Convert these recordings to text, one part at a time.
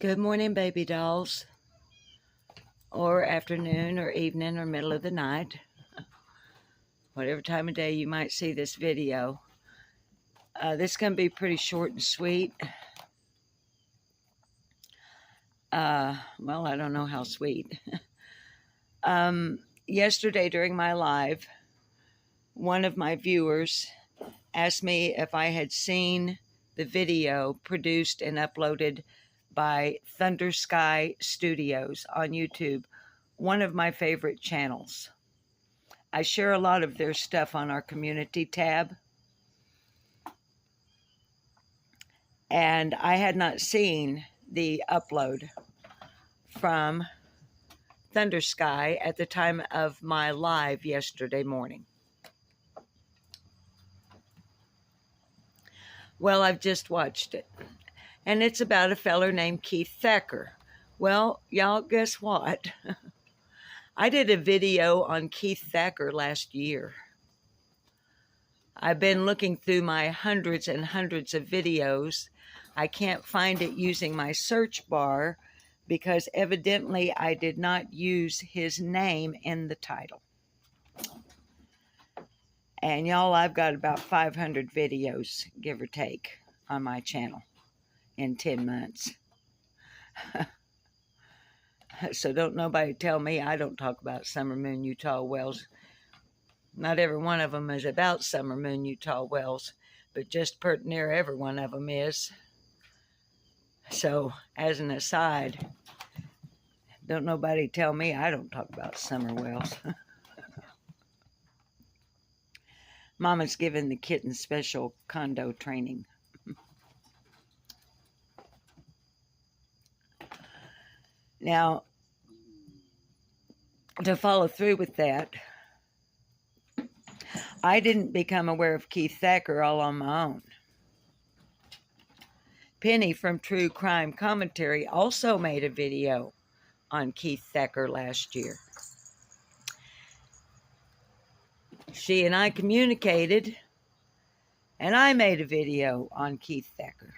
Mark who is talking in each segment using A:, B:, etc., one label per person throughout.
A: Good morning, baby dolls, or afternoon, or evening, or middle of the night. Whatever time of day you might see this video. This is going to be pretty short and sweet. Well, I don't know how sweet. Yesterday during my live, one of my viewers asked me if I had seen the video produced and uploaded by Thunder Sky Studios on YouTube, one of my favorite channels. I share a lot of their stuff on our community tab. And I had not seen the upload from Thunder Sky at the time of my live yesterday morning. Well, I've just watched it. And it's about a feller named Keith Thacker. Well, y'all, guess what? I did a video on Keith Thacker last year. I've been looking through my hundreds and hundreds of videos. I can't find it using my search bar because evidently I did not use his name in the title. And y'all, I've got about 500 videos, give or take, on my channel in 10 months. So don't nobody tell me I don't talk about Summer Moon Utah wells. Not every one of them is about Summer Moon Utah wells, but just pert near every one of them is. So, as an aside, don't nobody tell me I don't talk about summer wells. Mama's giving the kitten special condo training. Now, to follow through with that, I didn't become aware of Keith Thacker all on my own. Penny from True Crime Commentary also made a video on Keith Thacker last year. She and I communicated, and I made a video on Keith Thacker.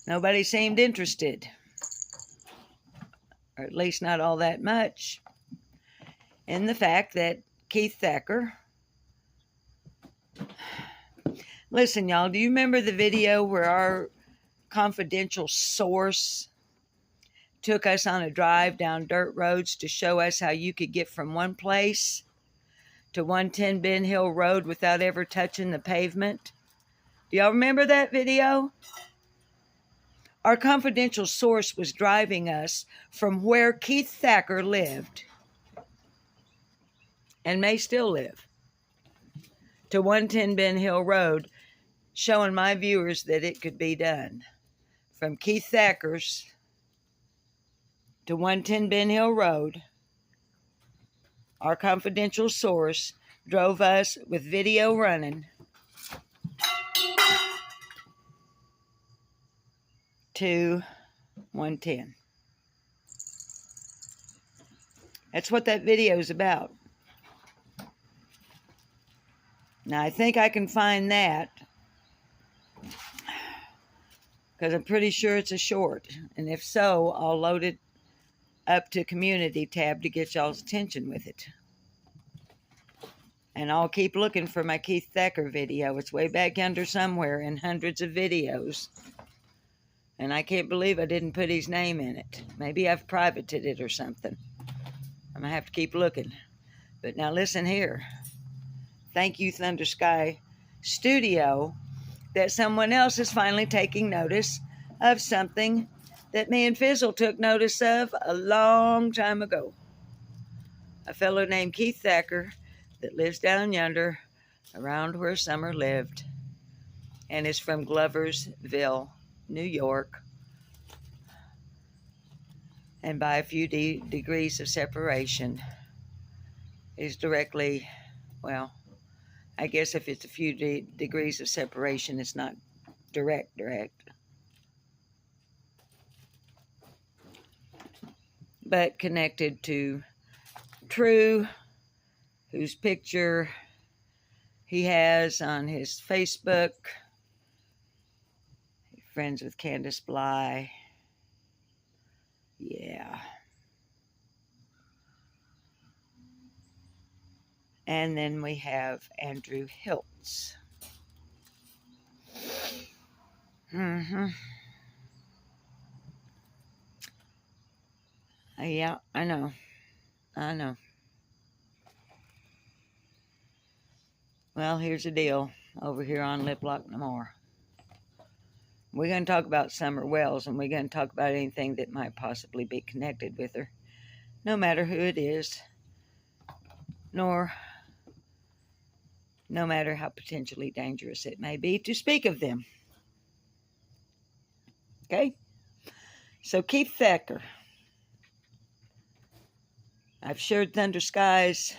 A: Nobody seemed interested, or at least not all that much, in the fact that Keith Thacker... Listen, y'all, do you remember the video where our confidential source took us on a drive down dirt roads to show us how you could get from one place to 110 Ben Hill Road without ever touching the pavement? Do y'all remember that video? Our confidential source was driving us from where Keith Thacker lived, and may still live, to 110 Ben Hill Road, showing my viewers that it could be done. From Keith Thacker's to 110 Ben Hill Road, our confidential source drove us with video running to 110. That's what that video is about. Now, I think I can find that because I'm pretty sure it's a short. And if so, I'll load it up to community tab to get y'all's attention with it. And I'll keep looking for my Keith Thacker video. It's way back under somewhere in hundreds of videos. And I can't believe I didn't put his name in it. Maybe I've privated it or something. I'm going to have to keep looking. But now listen here. Thank you, Thunder Sky Studio, that someone else is finally taking notice of something that me and Fizzle took notice of a long time ago. A fellow named Keith Thacker that lives down yonder around where Summer lived and is from Gloversville, New York. And by a few degrees of separation is directly, well, I guess if it's a few degrees of separation, it's not direct. But connected to True, whose picture he has on his Facebook friends with Candace Bly. Yeah. And then we have Andrew Hiltz. Yeah, I know. Well, here's the deal over here on Lip Lock No More. We're going to talk about Summer Wells, and we're going to talk about anything that might possibly be connected with her, no matter who it is, nor no matter how potentially dangerous it may be to speak of them. Okay? So Keith Thacker. I've shared Thunder Skies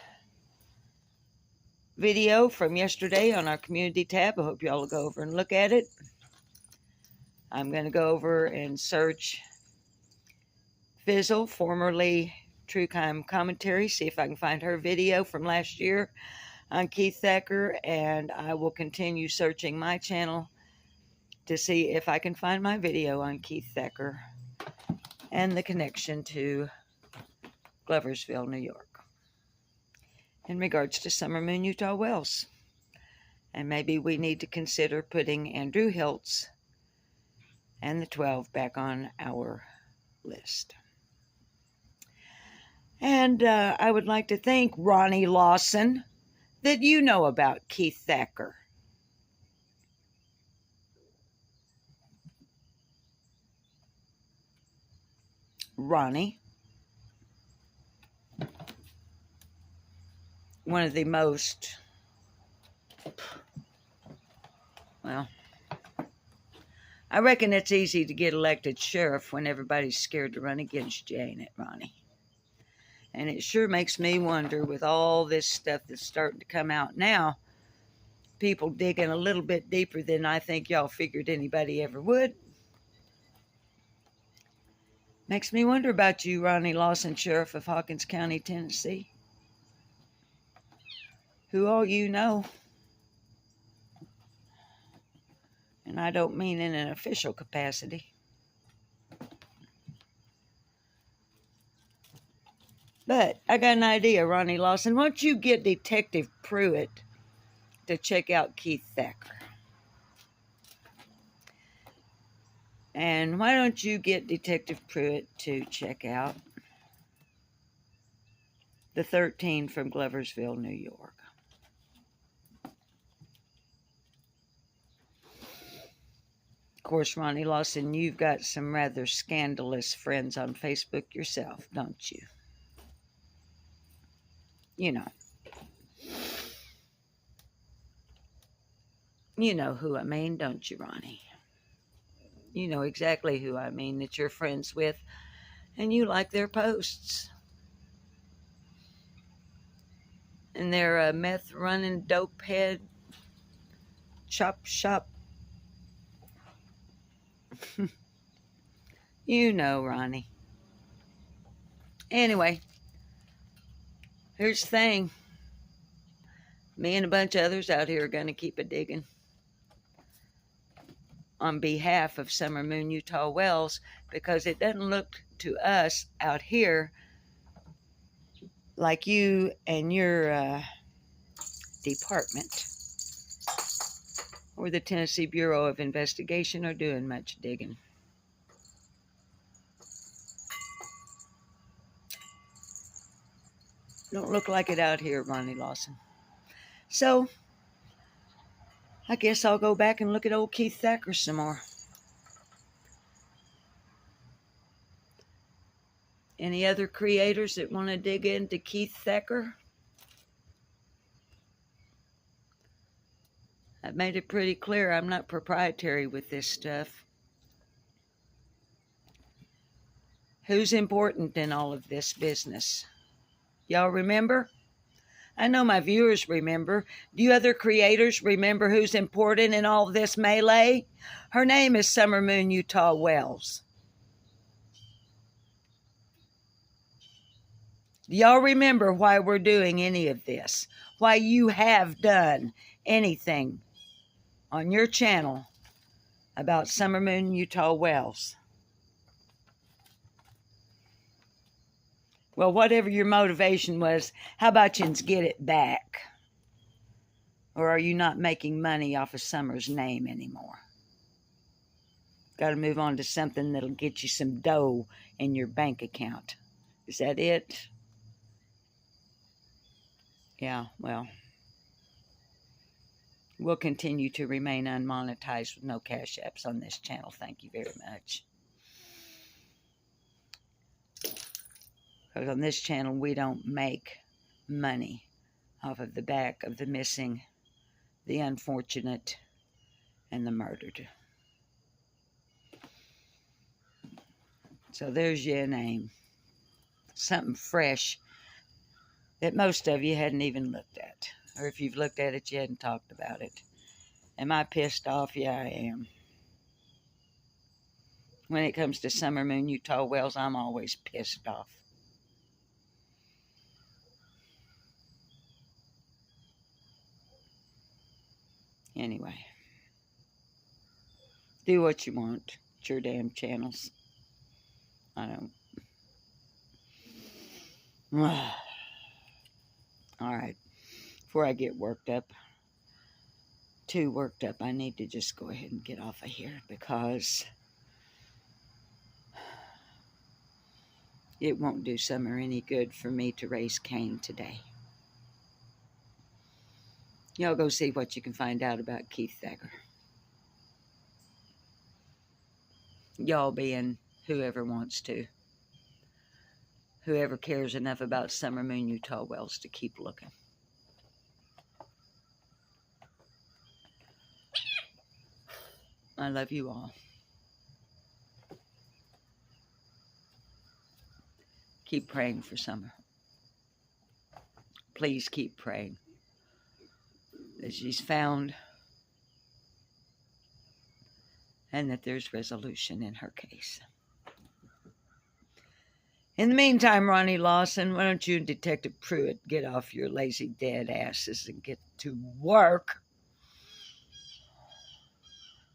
A: video from yesterday on our community tab. I hope y'all will go over and look at it. I'm going to go over and search Fizzle, formerly True Crime Commentary, see if I can find her video from last year on Keith Thacker, and I will continue searching my channel to see if I can find my video on Keith Thacker and the connection to Gloversville, New York, in regards to Summer Moon Utah Wells. And maybe we need to consider putting Andrew Hiltz and the 12 back on our list. And I would like to thank Ronnie Lawson that you know about Keith Thacker. Ronnie, one of the most, well, I reckon it's easy to get elected sheriff when everybody's scared to run against you, ain't it, Ronnie? And it sure makes me wonder, with all this stuff that's starting to come out now, people digging a little bit deeper than I think y'all figured anybody ever would. Makes me wonder about you, Ronnie Lawson, Sheriff of Hawkins County, Tennessee. Who all you know. And I don't mean in an official capacity. But I got an idea, Ronnie Lawson. Why don't you get Detective Pruitt to check out Keith Thacker? And why don't you get Detective Pruitt to check out the 13 from Gloversville, New York? Of course, Ronnie Lawson, you've got some rather scandalous friends on Facebook yourself, don't you? You know. You know who I mean, don't you, Ronnie? You know exactly who I mean, that you're friends with, and you like their posts. And they're a meth-running, dope-head, chop shop. You know, Ronnie. Anyway, here's the thing. Me and a bunch of others out here are going to keep it digging on behalf of Summer Moon Utah Wells, because it doesn't look to us out here like you and your department or the Tennessee Bureau of Investigation are doing much digging. Don't look like it out here, Ronnie Lawson. So, I guess I'll go back and look at old Keith Thacker some more. Any other creators that want to dig into Keith Thacker? I've made it pretty clear I'm not proprietary with this stuff. Who's important in all of this business? Y'all remember? I know my viewers remember. Do you other creators remember who's important in all this melee? Her name is Summer Moon Utah Wells. Do y'all remember why we're doing any of this? Why you have done anything on your channel about Summer Moon Utah Wells. Well, whatever your motivation was, how about you get it back? Or are you not making money off of Summer's name anymore? Got to move on to something that'll get you some dough in your bank account. Is that it? Yeah, well, we'll continue to remain unmonetized with no cash apps on this channel. Thank you very much. Because on this channel, we don't make money off of the back of the missing, the unfortunate, and the murdered. So there's your name. Something fresh that most of you hadn't even looked at. Or if you've looked at it, you hadn't talked about it. Am I pissed off? Yeah, I am. When it comes to Summer Moon Utah Wells, I'm always pissed off. Anyway. Do what you want. It's your damn channels. I don't. Alright. Before I get too worked up, I need to just go ahead and get off of here because it won't do Summer any good for me to raise Cain today. Y'all go see what you can find out about Keith Thacker. Y'all being whoever wants to. Whoever cares enough about Summer Moon Utah Wells to keep looking. I love you all. Keep praying for Summer. Please keep praying that she's found and that there's resolution in her case. In the meantime, Ronnie Lawson, why don't you and Detective Pruitt get off your lazy dead asses and get to work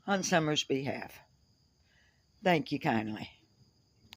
A: on Summer's behalf. Thank you kindly.